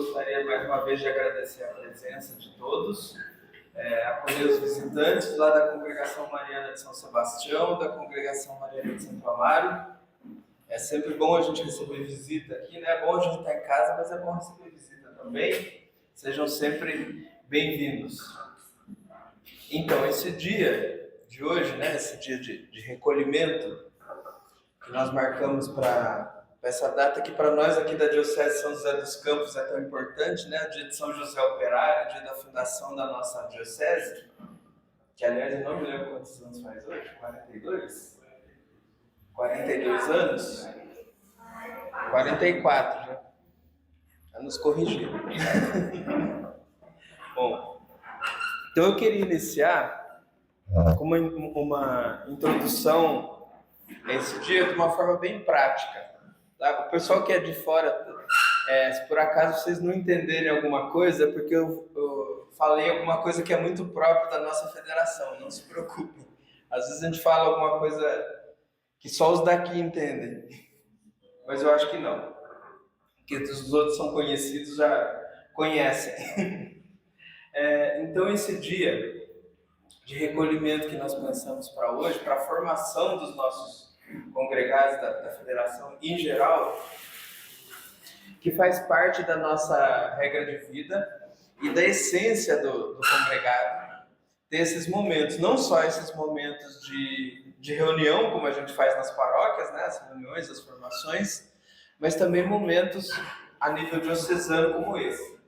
gostaria mais uma vez de agradecer a presença de todos, acolher os visitantes lá da Congregação Mariana de São Sebastião, da Congregação Mariana de Santo Amaro. É sempre bom a gente receber visita aqui, né? É bom a gente estar em casa, mas é bom receber visita também. Sejam sempre bem-vindos. Então, esse dia de hoje, né? Esse dia de recolhimento que nós marcamos para essa data que para nós aqui da Diocese de São José dos Campos é tão importante, né? O dia de São José Operário, dia da fundação da nossa Diocese, que aliás eu não me lembro quantos anos faz hoje, 42? 42 anos? 44 já. Para nos corrigir. Bom, então eu queria iniciar com uma introdução a esse dia de uma forma bem prática. Tá? O pessoal que é de fora, se por acaso vocês não entenderem alguma coisa, é porque eu falei alguma coisa que é muito própria da nossa federação, não se preocupem. Às vezes a gente fala alguma coisa que só os daqui entendem, mas eu acho que não, porque os outros são conhecidos, já conhecem. Então esse dia de recolhimento que nós pensamos para hoje, para a formação dos nossos congregados da federação em geral, que faz parte da nossa regra de vida e da essência do congregado, ter esses momentos, não só esses momentos de reunião, como a gente faz nas paróquias, né, as reuniões, as formações, mas também momentos a nível diocesano como esse.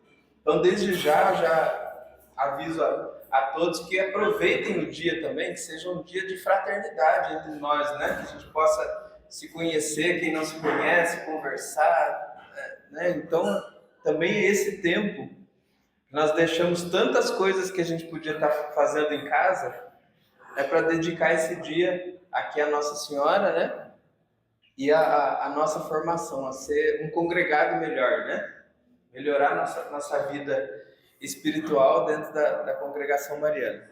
Então, desde já aviso a todos que aproveitem o dia também, que seja um dia de fraternidade entre nós, né? Que a gente possa se conhecer, quem não se conhece, conversar, né? Então, também esse tempo, nós deixamos tantas coisas que a gente podia estar fazendo em casa, para dedicar esse dia aqui à Nossa Senhora, né? E a nossa formação, a ser um congregado melhor, né? Melhorar nossa vida espiritual dentro da congregação mariana.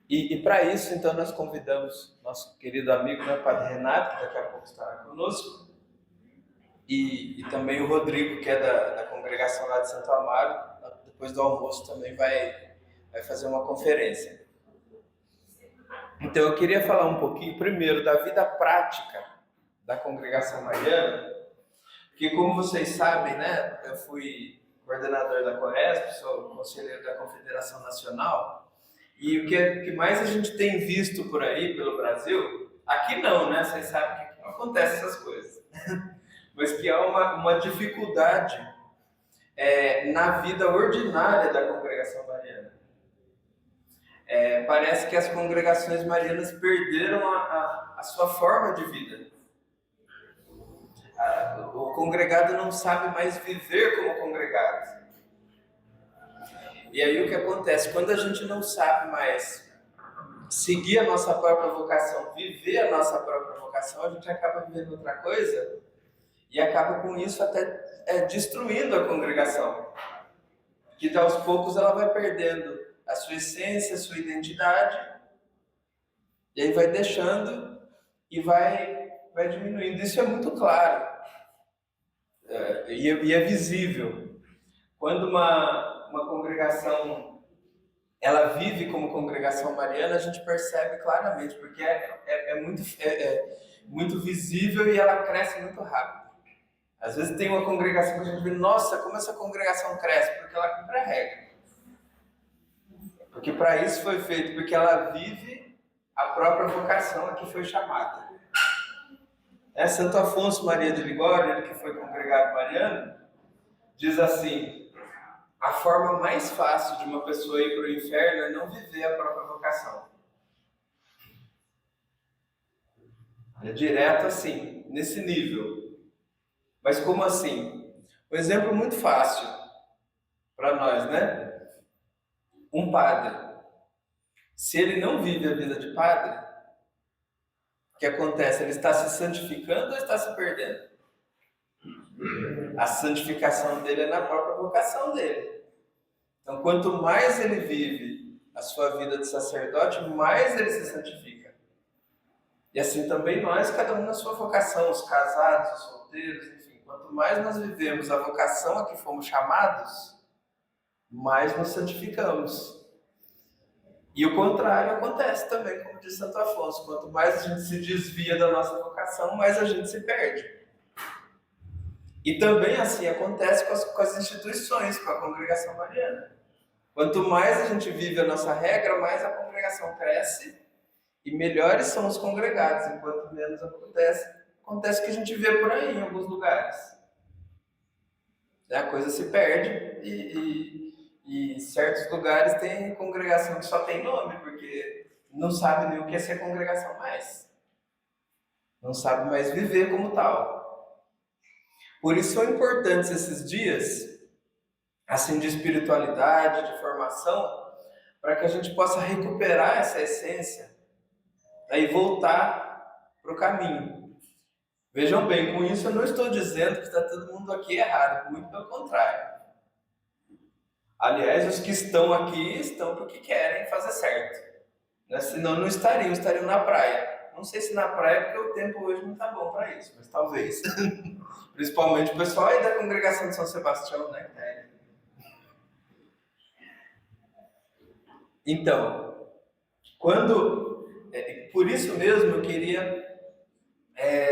E para isso, então, nós convidamos nosso querido amigo, né, Padre Renato, que daqui a pouco estará conosco, e também o Rodrigo, que é da congregação lá de Santo Amaro, depois do almoço também vai fazer uma conferência. Então eu queria falar um pouquinho, primeiro, da vida prática da congregação mariana, que, como vocês sabem, né, eu fui coordenador da Coresp, sou conselheiro da Confederação Nacional, e o que mais a gente tem visto por aí, pelo Brasil, aqui não, né, vocês sabem que não acontece essas coisas, mas que há uma dificuldade na vida ordinária da congregação mariana. Parece que as congregações marianas perderam a sua forma de vida. O congregado não sabe mais viver como congregado. E aí o que acontece? Quando a gente não sabe mais seguir a nossa própria vocação, viver a nossa própria vocação, a gente acaba vivendo outra coisa e acaba com isso até destruindo a congregação. Que aos poucos ela vai perdendo a sua essência, a sua identidade, e aí vai deixando e vai diminuindo. Isso é muito claro. E é visível. Quando uma congregação ela vive como congregação mariana, a gente percebe claramente, porque é muito visível e ela cresce muito rápido. Às vezes tem uma congregação que a gente vê, nossa, como essa congregação cresce, porque ela cumpre a regra. Porque para isso foi feito, porque ela vive a própria vocação a que foi chamada. Santo Afonso Maria de Ligório, ele que foi congregado mariano, diz assim: a forma mais fácil de uma pessoa ir para o inferno é não viver a própria vocação. É direto assim, nesse nível. Mas como assim? Um exemplo muito fácil para nós, né? Um padre. Se ele não vive a vida de padre, o que acontece? Ele está se santificando ou está se perdendo? A santificação dele é na própria vocação dele. Então, quanto mais ele vive a sua vida de sacerdote, mais ele se santifica. E assim também nós, cada um na sua vocação, os casados, os solteiros, enfim, quanto mais nós vivemos a vocação a que fomos chamados, mais nos santificamos. E o contrário acontece também, como diz Santo Afonso. Quanto mais a gente se desvia da nossa vocação, mais a gente se perde. E também assim acontece com as instituições, com a congregação mariana. Quanto mais a gente vive a nossa regra, mais a congregação cresce e melhores são os congregados. Enquanto menos acontece o que a gente vê por aí em alguns lugares. A coisa se perde e certos lugares tem congregação que só tem nome, porque não sabe nem o que é ser congregação mais. Não sabe mais viver como tal. Por isso são importantes esses dias, assim, de espiritualidade, de formação, para que a gente possa recuperar essa essência e voltar para o caminho. Vejam bem, com isso eu não estou dizendo que está todo mundo aqui errado, muito pelo contrário. Aliás, os que estão aqui estão porque querem fazer certo. Né? Senão não estariam na praia. Não sei se na praia, porque o tempo hoje não está bom para isso, mas talvez. Principalmente o pessoal aí da congregação de São Sebastião, né? Então, por isso mesmo eu queria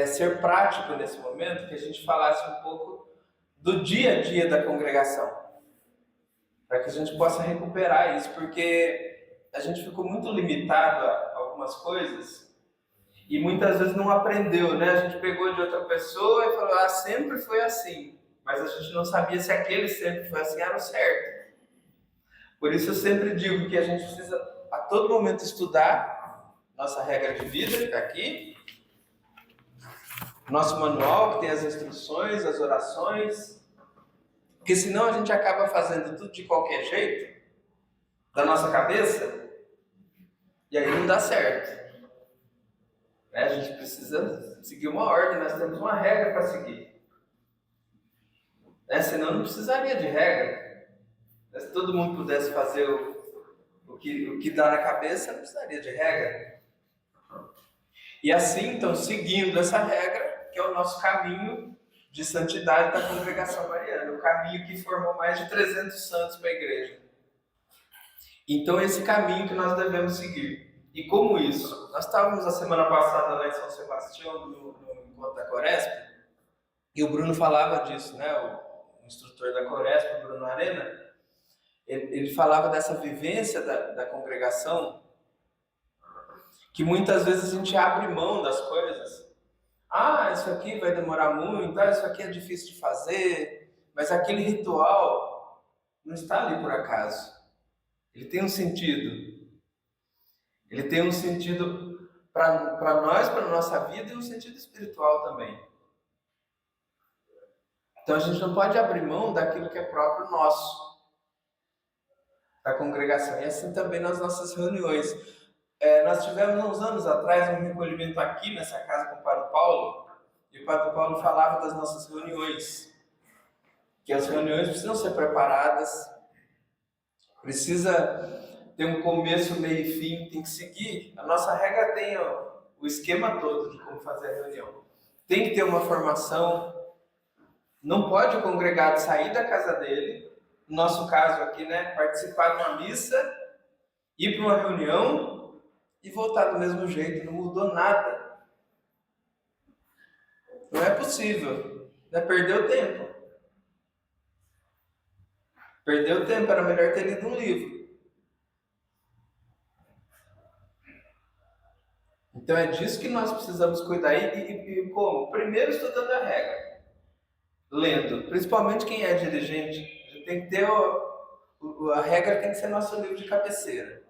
ser prático nesse momento, que a gente falasse um pouco do dia a dia da congregação. Para que a gente possa recuperar isso, porque a gente ficou muito limitado a algumas coisas e muitas vezes não aprendeu, né? A gente pegou de outra pessoa e falou, sempre foi assim, mas a gente não sabia se aquele sempre foi assim, era o certo. Por isso eu sempre digo que a gente precisa a todo momento estudar nossa regra de vida, que está aqui, nosso manual, que tem as instruções, as orações, porque senão a gente acaba fazendo tudo de qualquer jeito, da nossa cabeça, e aí não dá certo. A gente precisa seguir uma ordem, nós temos uma regra para seguir. Senão não precisaria de regra. Se todo mundo pudesse fazer o que dá na cabeça, não precisaria de regra. E assim, então, seguindo essa regra, que é o nosso caminho de santidade da congregação mariana, o caminho que formou mais de 300 santos para a igreja. Então, esse caminho que nós devemos seguir. E como isso? Nós estávamos a semana passada lá em São Sebastião, no encontro da Coresp, e o Bruno falava disso, né? O instrutor da Coresp, o Bruno Arena, ele falava dessa vivência da congregação, que muitas vezes a gente abre mão das coisas. Isso aqui vai demorar muito, isso aqui é difícil de fazer, mas aquele ritual não está ali por acaso. Ele tem um sentido. Ele tem um sentido para nós, para a nossa vida, e um sentido espiritual também. Então a gente não pode abrir mão daquilo que é próprio nosso, da congregação. E assim também nas nossas reuniões. Nós tivemos uns anos atrás um recolhimento aqui nessa casa com o Padre Paulo, e o Padre Paulo falava das nossas reuniões, que as reuniões precisam ser preparadas, precisa ter um começo, meio e fim, tem que seguir. A nossa regra tem o esquema todo de como fazer a reunião. Tem que ter uma formação, não pode o congregado sair da casa dele, no nosso caso aqui, né, participar de uma missa, ir para uma reunião e voltar do mesmo jeito, não mudou nada. Não é possível, né? Perdeu tempo. Perdeu tempo, era melhor ter lido um livro. Então é disso que nós precisamos cuidar. E como? Primeiro estudando a regra. Lendo. Principalmente quem é dirigente. Tem que ter a regra tem que ser nosso livro de cabeceira.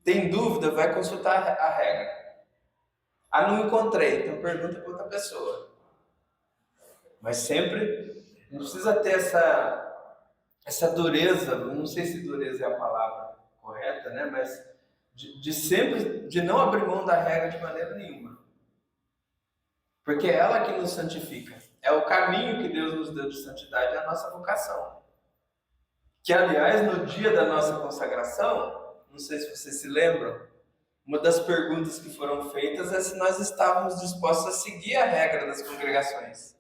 Tem dúvida? Vai consultar a regra. Não encontrei. Então pergunta para outra pessoa. Mas sempre a gente precisa ter essa dureza, não sei se dureza é a palavra correta, né? Mas de sempre, de não abrir mão da regra de maneira nenhuma. Porque é ela que nos santifica. É o caminho que Deus nos deu de santidade, é a nossa vocação. Que, aliás, no dia da nossa consagração, não sei se vocês se lembram, uma das perguntas que foram feitas é se nós estávamos dispostos a seguir a regra das congregações.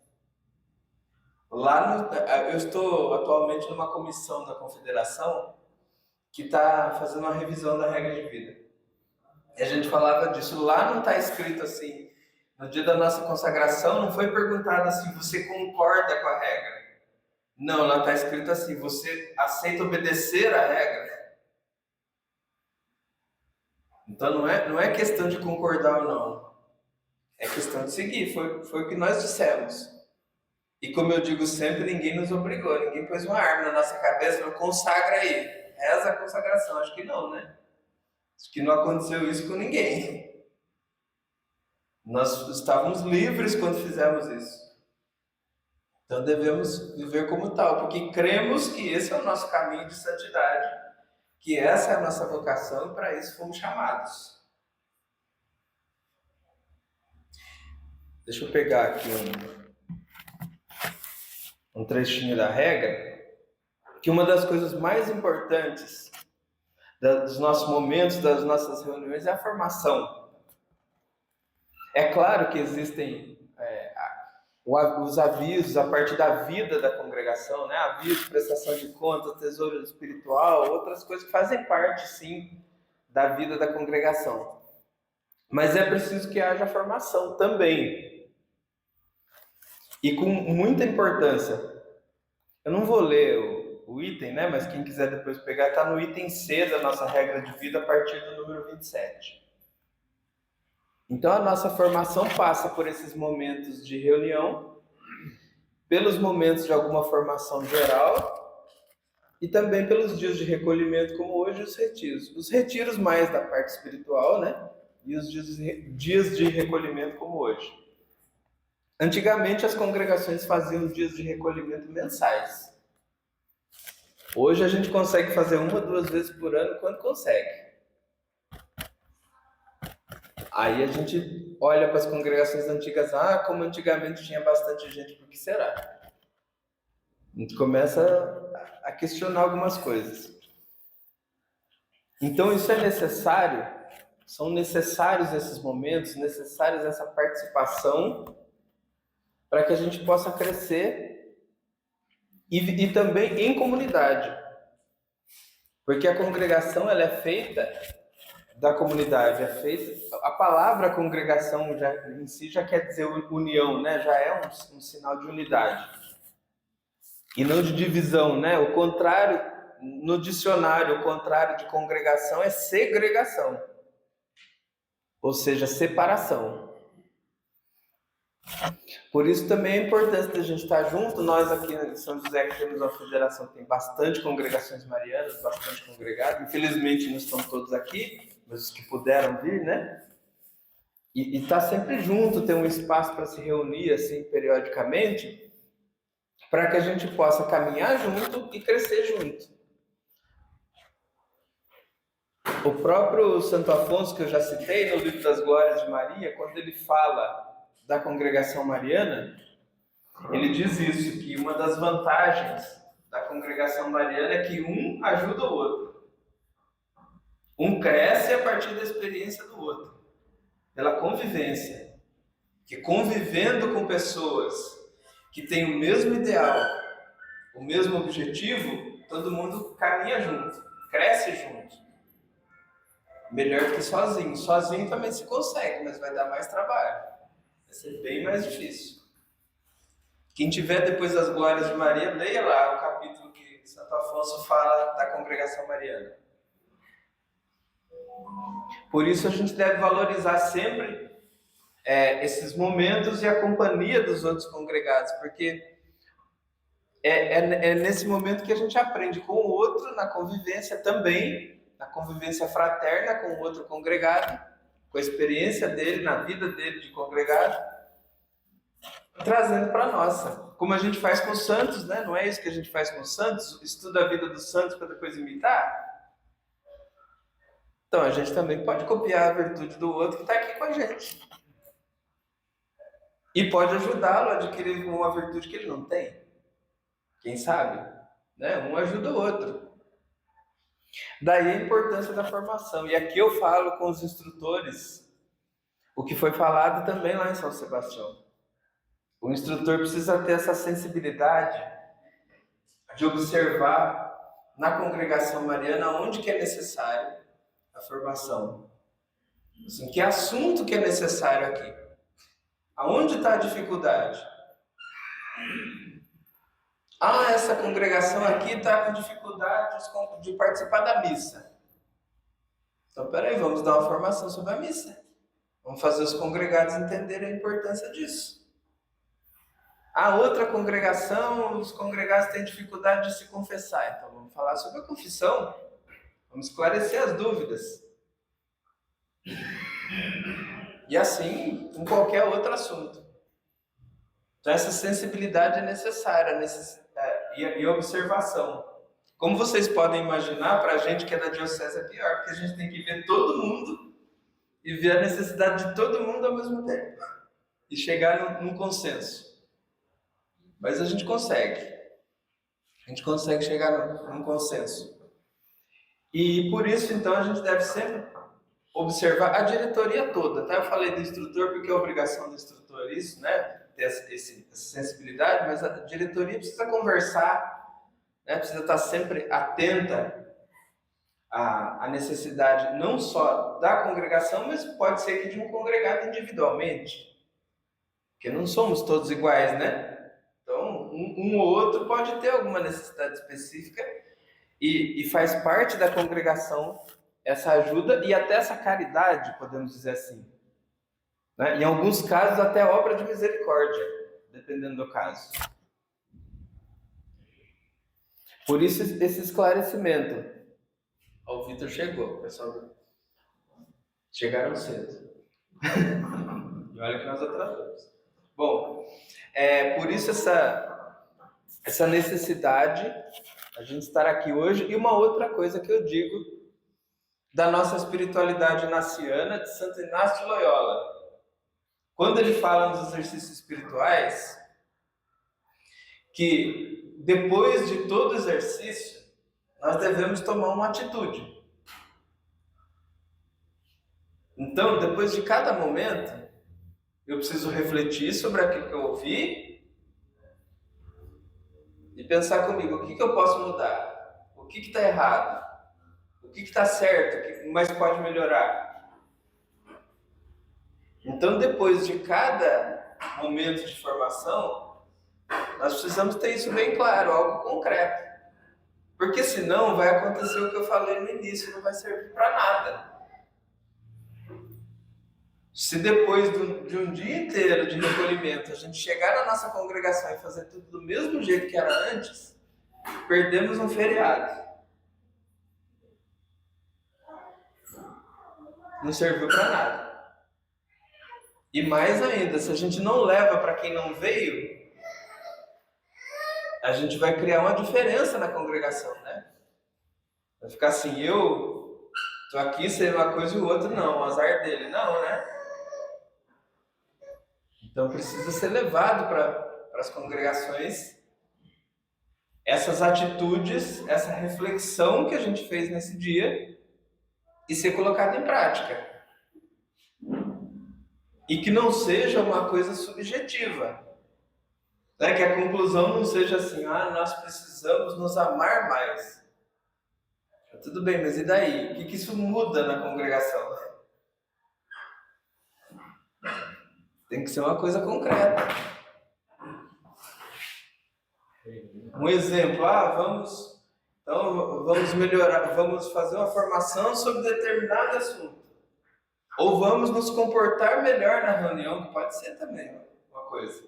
Eu estou atualmente numa comissão da confederação que está fazendo uma revisão da regra de vida. E a gente falava disso. Lá não está escrito assim, no dia da nossa consagração, não foi perguntado assim, você concorda com a regra? Não, lá está escrito assim, você aceita obedecer a regra? Então não é questão de concordar ou não. É questão de seguir. Foi o que nós dissemos. E como eu digo sempre, ninguém nos obrigou, ninguém pôs uma arma na nossa cabeça e falou, consagra aí. Reza a consagração. Acho que não, né? Acho que não aconteceu isso com ninguém. Nós estávamos livres quando fizemos isso. Então devemos viver como tal, porque cremos que esse é o nosso caminho de santidade, que essa é a nossa vocação e para isso fomos chamados. Deixa eu pegar aqui um trechinho da regra, que uma das coisas mais importantes dos nossos momentos, das nossas reuniões, é a formação. É claro que existem os avisos a partir da vida da congregação, né? Aviso, prestação de contas, tesouro espiritual, outras coisas que fazem parte, sim, da vida da congregação. Mas é preciso que haja formação também. E com muita importância. Eu não vou ler o item, né? Mas quem quiser depois pegar, está no item C da nossa regra de vida, a partir do número 27. Então a nossa formação passa por esses momentos de reunião, pelos momentos de alguma formação geral e também pelos dias de recolhimento, como hoje os retiros. Os retiros mais da parte espiritual, né? E os dias de recolhimento, como hoje. Antigamente as congregações faziam dias de recolhimento mensais. Hoje a gente consegue fazer 1 ou 2 vezes por ano quando consegue. Aí a gente olha para as congregações antigas, como antigamente tinha bastante gente, por que será? A gente começa a questionar algumas coisas. Então isso é necessário, são necessários esses momentos, necessários essa participação para que a gente possa crescer e também em comunidade. Porque a congregação ela é feita da comunidade, é feita. A palavra congregação em si já quer dizer união, né? Já é um sinal de unidade. E não de divisão, né? O contrário, no dicionário, o contrário de congregação é segregação. Ou seja, separação. Por isso também é importante a gente estar junto. Nós aqui em São José que temos uma federação que tem bastante congregações marianas, bastante congregados. Infelizmente não estão todos aqui, mas os que puderam vir, né? E estar sempre junto, ter um espaço para se reunir assim periodicamente, para que a gente possa caminhar junto e crescer junto. O próprio Santo Afonso, que eu já citei no livro das Glórias de Maria, quando ele fala da congregação mariana, ele diz isso, que uma das vantagens da congregação mariana é que um ajuda o outro. Um cresce a partir da experiência do outro, pela convivência. Que convivendo com pessoas que têm o mesmo ideal, o mesmo objetivo, todo mundo caminha junto, cresce junto. Melhor do que sozinho. Sozinho também se consegue, mas vai dar mais trabalho. Vai ser bem mais difícil. Quem tiver depois das Glórias de Maria, leia lá o capítulo que Santo Afonso fala da congregação mariana. Por isso a gente deve valorizar sempre esses momentos e a companhia dos outros congregados, porque é nesse momento que a gente aprende com o outro, na convivência também, na convivência fraterna com o outro congregado, com a experiência dele, na vida dele de congregado, trazendo para a nossa. Como a gente faz com os santos, né? Não é isso que a gente faz com os santos? Estuda a vida dos santos para depois imitar? Então a gente também pode copiar a virtude do outro que está aqui com a gente. E pode ajudá-lo a adquirir uma virtude que ele não tem. Quem sabe? Né? Um ajuda o outro. Daí a importância da formação. E aqui eu falo com os instrutores o que foi falado também lá em São Sebastião. O instrutor precisa ter essa sensibilidade de observar na congregação mariana onde que é necessário a formação. Assim, que assunto que é necessário aqui? Aonde está a dificuldade? Essa congregação aqui está com dificuldade de participar da missa. Então, peraí, vamos dar uma formação sobre a missa. Vamos fazer os congregados entenderem a importância disso. A outra congregação, os congregados têm dificuldade de se confessar. Então, vamos falar sobre a confissão. Vamos esclarecer as dúvidas. E assim, com qualquer outro assunto. Então, essa sensibilidade é necessária e observação. Como vocês podem imaginar, para a gente que é da diocese é pior, porque a gente tem que ver todo mundo e ver a necessidade de todo mundo ao mesmo tempo. E chegar num consenso. Mas a gente consegue. A gente consegue chegar num consenso. E por isso, então, a gente deve sempre observar a diretoria toda. Tá? Eu falei do instrutor porque é obrigação do instrutor isso, né? Ter essa sensibilidade, mas a diretoria precisa conversar, né? Precisa estar sempre atenta à necessidade não só da congregação, mas pode ser que de um congregado individualmente. Porque não somos todos iguais, né? Então, um ou outro pode ter alguma necessidade específica e faz parte da congregação essa ajuda e até essa caridade, podemos dizer assim. Né? Em alguns casos, até obra de misericórdia, dependendo do caso. Por isso, esse esclarecimento. O Vitor chegou, pessoal. Chegaram cedo. E olha que nós atrasamos. Bom, por isso essa necessidade a gente estar aqui hoje. E uma outra coisa que eu digo da nossa espiritualidade ignaciana de Santo Inácio de Loyola. Quando ele fala nos exercícios espirituais, que depois de todo exercício, nós devemos tomar uma atitude. Então, depois de cada momento, eu preciso refletir sobre aquilo que eu ouvi e pensar comigo, o que eu posso mudar? O que está errado? O que está certo? O que mais pode melhorar? Então, depois de cada momento de formação, nós precisamos ter isso bem claro, algo concreto. Porque senão vai acontecer o que eu falei no início, não vai servir para nada. Se depois de um dia inteiro de recolhimento, a gente chegar na nossa congregação e fazer tudo do mesmo jeito que era antes, perdemos um feriado. Não serviu para nada. E mais ainda, se a gente não leva para quem não veio, a gente vai criar uma diferença na congregação, né? Vai ficar assim, eu tô aqui, sei uma coisa e o outro não, o azar dele, não, né? Então precisa ser levado para as congregações essas atitudes, essa reflexão que a gente fez nesse dia e ser colocado em prática. E que não seja uma coisa subjetiva. Né? Que a conclusão não seja assim, nós precisamos nos amar mais. Tudo bem, mas e daí? O que isso muda na congregação? Tem que ser uma coisa concreta. Um exemplo, vamos melhorar, vamos fazer uma formação sobre determinado assunto. Ou vamos nos comportar melhor na reunião, que pode ser também uma coisa.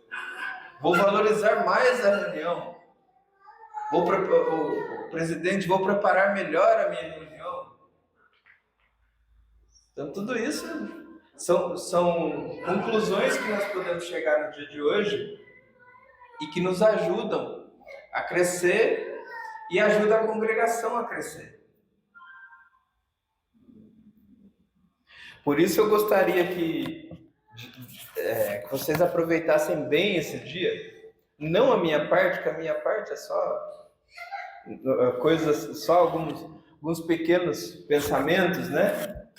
Vou valorizar mais a reunião. O presidente, vou preparar melhor a minha reunião. Então, tudo isso são conclusões que nós podemos chegar no dia de hoje e que nos ajudam a crescer e ajudam a congregação a crescer. Por isso eu gostaria que vocês aproveitassem bem esse dia. Não a minha parte, que a minha parte é só coisas, só alguns pequenos pensamentos, né?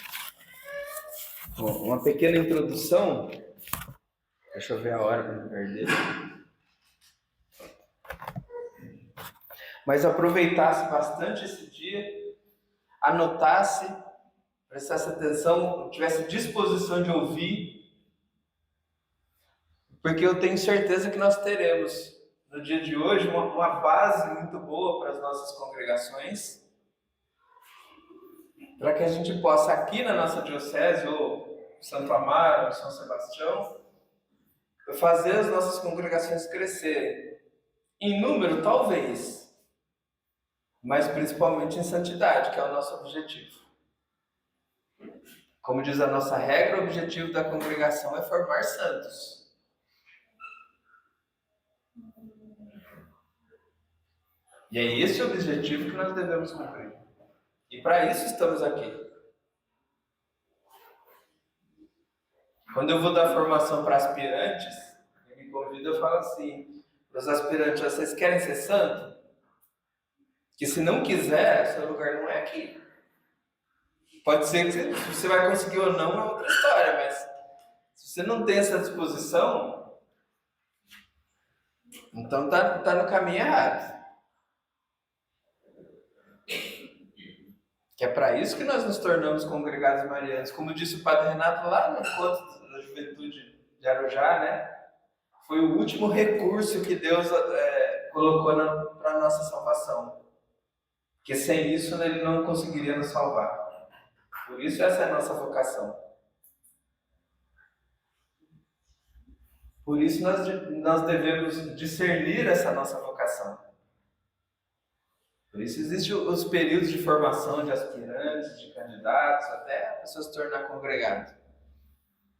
Uma pequena introdução. Deixa eu ver a hora para não perder. Mas aproveitasse bastante esse dia, anotasse, prestasse atenção, tivesse disposição de ouvir, porque eu tenho certeza que nós teremos no dia de hoje uma base muito boa para as nossas congregações, para que a gente possa aqui na nossa diocese, ou Santo Amaro, ou São Sebastião, fazer as nossas congregações crescerem. Em número, talvez, mas principalmente em santidade, que é o nosso objetivo. Como diz a nossa regra, o objetivo da congregação é formar santos. E é esse o objetivo que nós devemos cumprir. E para isso estamos aqui. Quando eu vou dar formação para aspirantes, ele me convida, eu falo assim, para os aspirantes, vocês querem ser santo? Que se não quiser, seu lugar não é aqui. Pode ser que se você vai conseguir ou não, é outra história, mas se você não tem essa disposição, então tá no caminho errado. Que é para isso que nós nos tornamos congregados marianos. Como disse o Padre Renato lá no encontro da juventude de Arujá, né? Foi o último recurso que Deus colocou para a nossa salvação. Porque sem isso Ele não conseguiria nos salvar. Por isso essa é a nossa vocação. Por isso nós devemos discernir essa nossa vocação. Por isso existem os períodos de formação de aspirantes, de candidatos, até a pessoa se tornar congregado.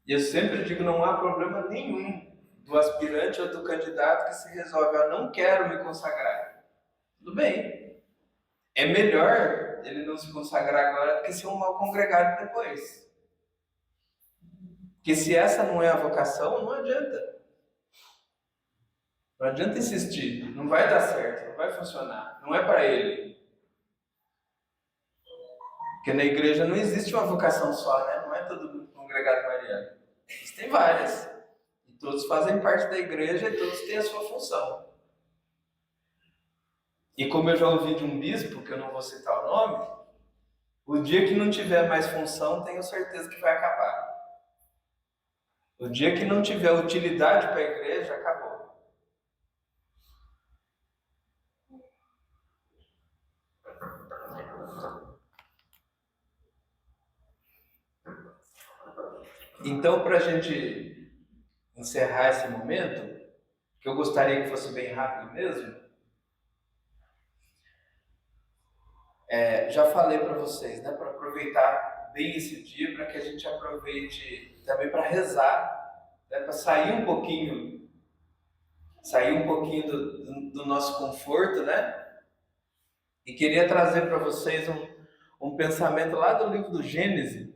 E eu sempre digo, não há problema nenhum do aspirante ou do candidato que se resolve, eu não quero me consagrar. Tudo bem. É melhor ele não se consagrar agora do que ser um mau congregado depois. Porque se essa não é a vocação, não adianta. Não adianta insistir, não vai dar certo, não vai funcionar, não é para ele. Porque na igreja não existe uma vocação só, né? Não é todo mundo congregado mariano. Existem várias. E todos fazem parte da igreja e todos têm a sua função. E como eu já ouvi de um bispo, que eu não vou citar o nome, o dia que não tiver mais função, tenho certeza que vai acabar. O dia que não tiver utilidade para a igreja, acabou. Então, para a gente encerrar esse momento, que eu gostaria que fosse bem rápido mesmo, já falei para vocês, né, para aproveitar bem esse dia, para que a gente aproveite também para rezar, né, para sair um pouquinho do nosso conforto, né? E queria trazer para vocês um pensamento lá do livro do Gênesis.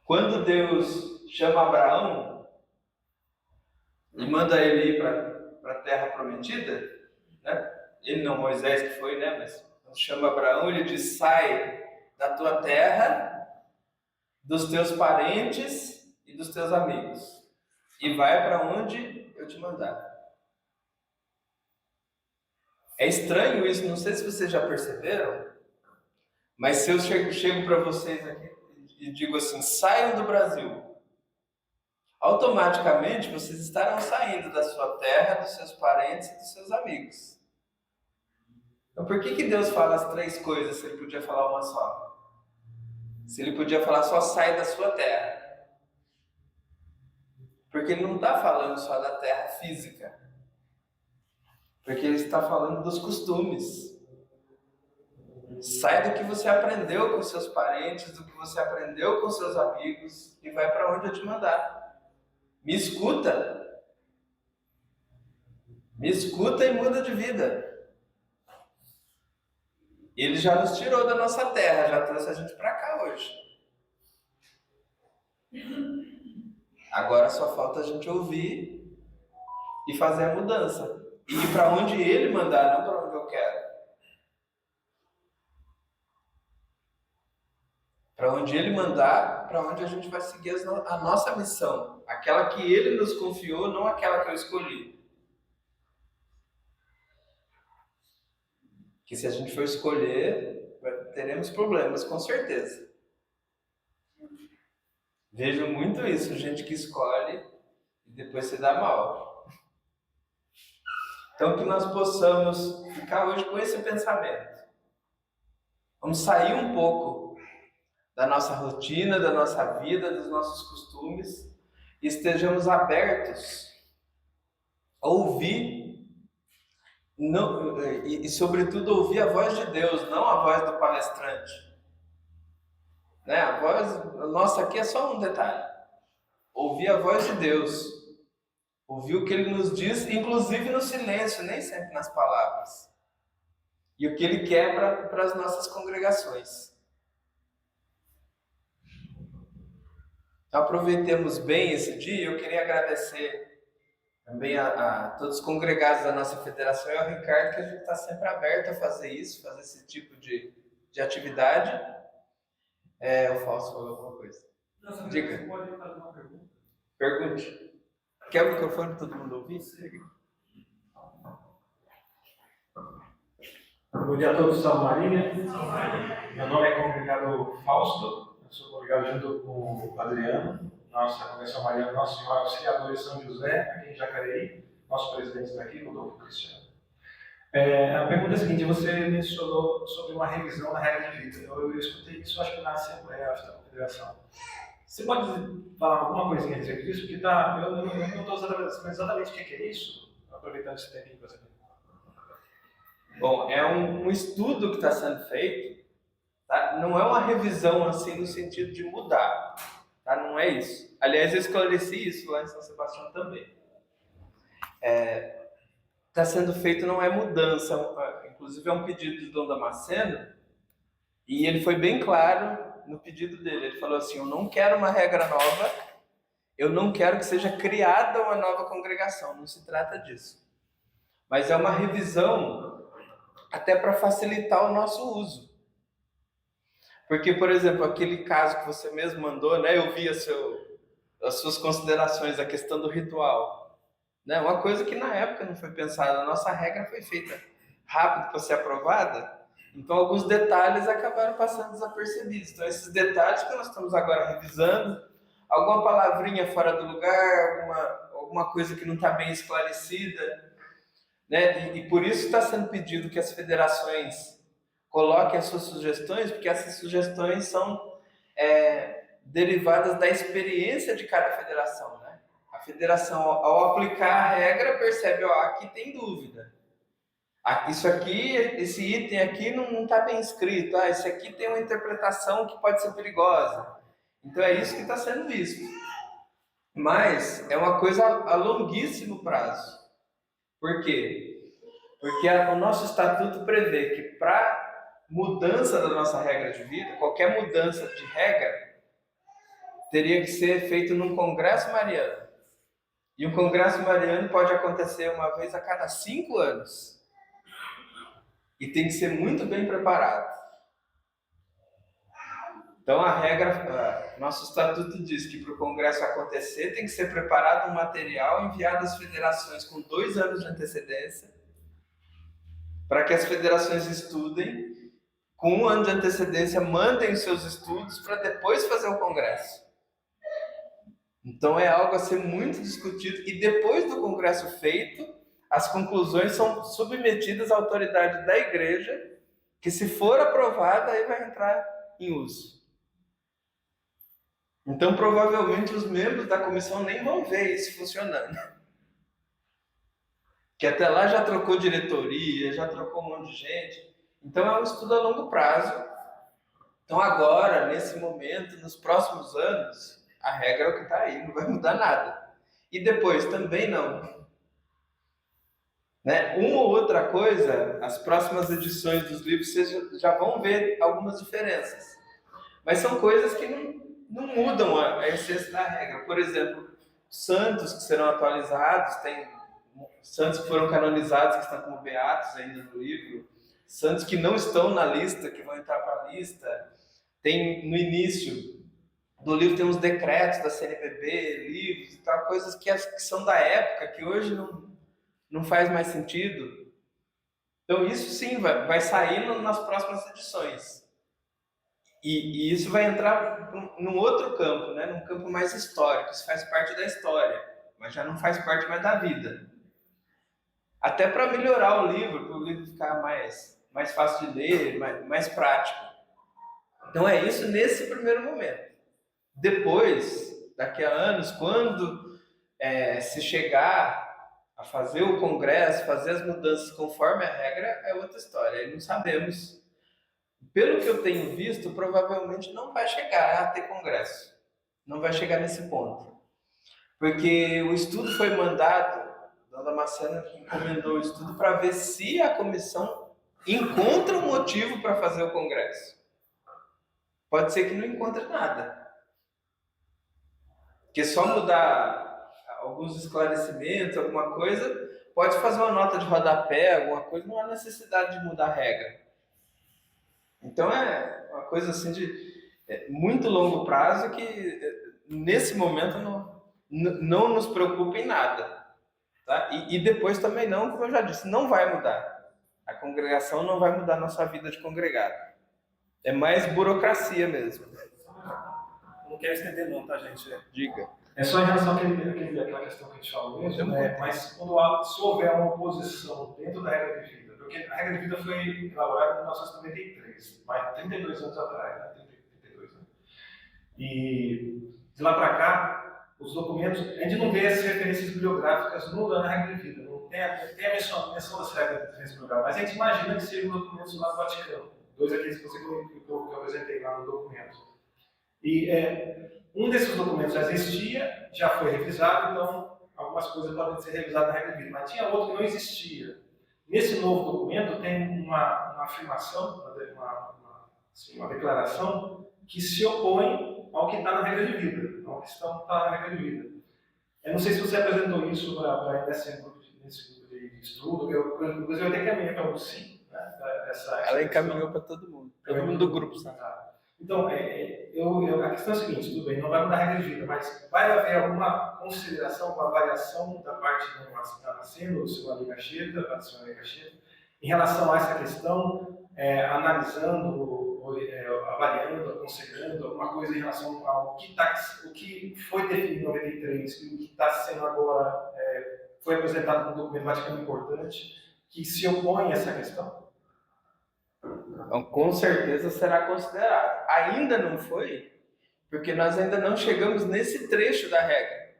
Quando Deus chama Abraão e manda ele ir para a terra prometida, né? Ele não, Moisés que foi, né? Mas quando chama Abraão, ele diz: sai da tua terra, dos teus parentes e dos teus amigos, e vai para onde eu te mandar. É estranho isso, não sei se vocês já perceberam, mas se eu chego para vocês aqui e digo assim: saiam do Brasil, automaticamente vocês estarão saindo da sua terra, dos seus parentes e dos seus amigos. Então por que Deus fala as três coisas se ele podia falar uma só? Se ele podia falar só sai da sua terra. Porque ele não está falando só da terra física. Porque ele está falando dos costumes. Sai do que você aprendeu com seus parentes, do que você aprendeu com seus amigos e vai para onde eu te mandar. Me escuta. Me escuta e muda de vida. Ele já nos tirou da nossa terra, já trouxe a gente para cá hoje. Agora só falta a gente ouvir e fazer a mudança. E ir para onde ele mandar, não para onde eu quero. para onde Ele mandar, para onde a gente vai seguir a nossa missão. Aquela que Ele nos confiou, não aquela que eu escolhi. Que se a gente for escolher, teremos problemas, com certeza. Vejo muito isso, gente que escolhe e depois se dá mal. Então que nós possamos ficar hoje com esse pensamento. Vamos sair um pouco da nossa rotina, da nossa vida, dos nossos costumes e estejamos abertos a ouvir e sobretudo ouvir a voz de Deus, não a voz do palestrante. Né? A voz nossa aqui é só um detalhe. Ouvir a voz de Deus, ouvir o que Ele nos diz, inclusive no silêncio, nem sempre nas palavras. E o que Ele quer para as nossas congregações. Então, aproveitemos bem esse dia. Eu queria agradecer também a todos os congregados da nossa federação e ao Ricardo, que a gente está sempre aberto a fazer isso, fazer esse tipo de atividade. O Fausto falou alguma coisa. Nossa, diga. Você pode fazer uma pergunta? Pergunte. Quer o microfone para todo mundo ouvir? Bom dia a todos, Salve Maria. Meu nome é congregado Fausto, eu sou congregado junto com o Adriano, nossa congregação Mariana, Nossa Senhora Auxiliadora de São José, aqui em Jacareí, nosso presidente está aqui, Rodolfo Cristiano. A pergunta é a seguinte: você mencionou sobre uma revisão da regra de vida. Eu escutei isso, acho que na Assembleia da Confederação. Você pode falar alguma coisinha a respeito disso? Porque eu não estou sabendo exatamente o que é isso, aproveitando esse tempinho que você tem. Bom, é um estudo que está sendo feito, tá? Não é uma revisão assim no sentido de mudar, tá? Não é isso. Aliás, eu esclareci isso lá em São Sebastião também. Está sendo feito não é mudança, inclusive é um pedido de Dom Damasceno, e ele foi bem claro no pedido dele. Ele falou assim: eu não quero uma regra nova, eu não quero que seja criada uma nova congregação, não se trata disso. Mas é uma revisão até para facilitar o nosso uso. Porque, por exemplo, aquele caso que você mesmo mandou, né, eu vi as suas considerações, a questão do ritual. Né, uma coisa que na época não foi pensada, a nossa regra foi feita rápido para ser aprovada, então alguns detalhes acabaram passando desapercebidos. Então esses detalhes que nós estamos agora revisando, alguma palavrinha fora do lugar, alguma coisa que não está bem esclarecida, né? E por isso está sendo pedido que as federações coloquem as suas sugestões, porque essas sugestões são derivadas da experiência de cada federação, né? A federação, ao aplicar a regra, percebe, aqui tem dúvida. Isso aqui, esse item aqui não está bem escrito. Esse aqui tem uma interpretação que pode ser perigosa. Então é isso que está sendo visto. Mas é uma coisa a longuíssimo prazo. Por quê? Porque o nosso estatuto prevê que para mudança da nossa regra de vida, qualquer mudança de regra, teria que ser feito num congresso mariano. E um congresso mariano pode acontecer uma vez a cada 5 anos. E tem que ser muito bem preparado. Então a regra, nosso estatuto diz que para o congresso acontecer tem que ser preparado um material enviado às federações com 2 anos de antecedência, para que as federações estudem, com 1 ano de antecedência mandem os seus estudos para depois fazer o congresso. Então é algo a ser muito discutido, e depois do congresso feito, as conclusões são submetidas à autoridade da igreja, que se for aprovada, aí vai entrar em uso. Então provavelmente os membros da comissão nem vão ver isso funcionando. Que até lá já trocou diretoria, já trocou um monte de gente. Então é um estudo a longo prazo. Então agora, nesse momento, nos próximos anos, a regra é o que está aí, não vai mudar nada. E depois também não. Né? Uma ou outra coisa, as próximas edições dos livros vocês já vão ver algumas diferenças. Mas são coisas que não mudam a essência da regra. Por exemplo, santos que serão atualizados, tem santos que foram canonizados, que estão como beatos ainda no livro, santos que não estão na lista, que vão entrar para a lista, Tem no início do livro tem uns decretos da CNBB, livros e tal, coisas que são da época, que hoje não faz mais sentido. Então isso sim vai sair nas próximas edições. E isso vai entrar num outro campo, né? Num campo mais histórico. Isso faz parte da história, mas já não faz parte mais da vida. Até para melhorar o livro, para o livro ficar mais fácil de ler, mais prático. Então é isso nesse primeiro momento. Depois, daqui a anos, quando se chegar a fazer o congresso, fazer as mudanças conforme a regra, é outra história. Aí não sabemos. Pelo que eu tenho visto, provavelmente não vai chegar a ter congresso. Não vai chegar nesse ponto. Porque o estudo foi mandado, a Damasceno encomendou o estudo para ver se a comissão encontra um motivo para fazer o congresso. Pode ser que não encontre nada. Porque só mudar alguns esclarecimentos, alguma coisa, pode fazer uma nota de rodapé, alguma coisa, não há necessidade de mudar a regra. Então é uma coisa assim de muito longo prazo que nesse momento não nos preocupa em nada. Tá? E depois também não, como eu já disse, não vai mudar. A congregação não vai mudar a nossa vida de congregado. É mais burocracia mesmo. Não quero estender não, tá, gente? Diga. É só em relação àquela questão que a gente falou mesmo, né? Mas se houver uma oposição dentro da regra de vida, porque a regra de vida foi elaborada em 1993, mais 32 anos atrás, né? 32 anos. E de lá para cá, os documentos, a gente não vê as referências bibliográficas na regra de vida, não tem a menção das referências bibliográficas, mas a gente imagina que sejam documentos lá do Vaticano, dois aqueles que eu apresentei lá no documento. E um desses documentos já existia, já foi revisado, então algumas coisas podem ser revisadas na regra de vida, mas tinha outro que não existia. Nesse novo documento tem uma afirmação, uma declaração que se opõe ao que está na regra de vida, ao que está na regra de vida. Eu não sei se você apresentou isso nesse grupo de estudo, inclusive eu até encaminhei para o Luci, né? Ela encaminhou para todo mundo do grupo. Então, a questão é a seguinte, tudo bem, não vai mudar a regra de vida, mas vai haver alguma consideração, alguma variação da parte do Damasceno, do senhor Ali Gacheta, da senhora Gacheta, em relação a essa questão, analisando, avaliando, aconselhando, alguma coisa em relação ao que foi definido em 93 e o que está sendo agora, foi apresentado no documento Vaticano Importante, que se opõe a essa questão? Então, com certeza será considerado. Ainda não foi, porque nós ainda não chegamos nesse trecho da regra.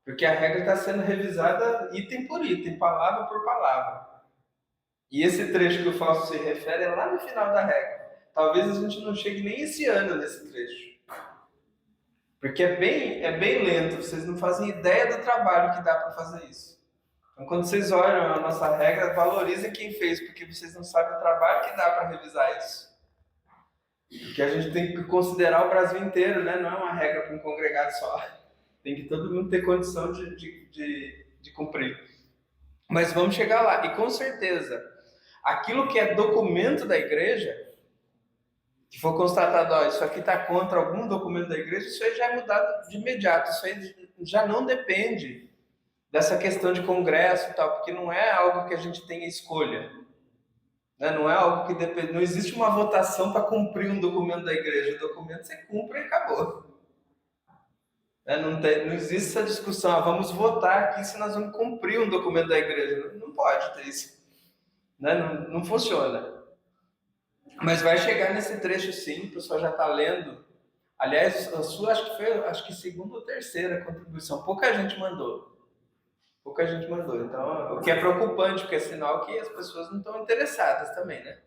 Porque a regra está sendo revisada item por item, palavra por palavra. E esse trecho que o Fausto se refere é lá no final da regra. Talvez a gente não chegue nem esse ano nesse trecho. Porque é bem lento, vocês não fazem ideia do trabalho que dá para fazer isso. Então, quando vocês olham a nossa regra, valorizem quem fez, porque vocês não sabem o trabalho que dá para revisar isso. Porque a gente tem que considerar o Brasil inteiro, né? Não é uma regra para um congregado só. Tem que todo mundo ter condição de cumprir. Mas vamos chegar lá. E com certeza, aquilo que é documento da igreja, que for constatado, isso aqui está contra algum documento da igreja, isso aí já é mudado de imediato. Isso aí já não depende dessa questão de congresso e tal, porque não é algo que a gente tenha escolha. Né? Não é algo que depende. Não existe uma votação para cumprir um documento da igreja. O documento você cumpre e acabou. Né? Não existe essa discussão. Vamos votar aqui se nós vamos cumprir um documento da igreja. Não pode ter isso. Né? Não funciona. Mas vai chegar nesse trecho sim, o pessoal já está lendo. Aliás, a sua acho que segunda ou terceira contribuição. Pouca gente mandou. Então, o que é preocupante, porque é sinal que as pessoas não estão interessadas também, né?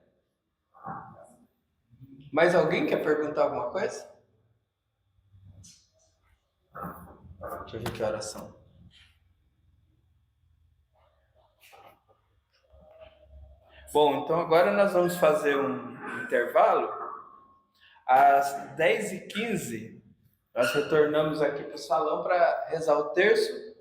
Mais alguém quer perguntar alguma coisa? Deixa eu ver que horas são. Bom, então agora nós vamos fazer um intervalo. Às 10h15, nós retornamos aqui para o salão para rezar o terço.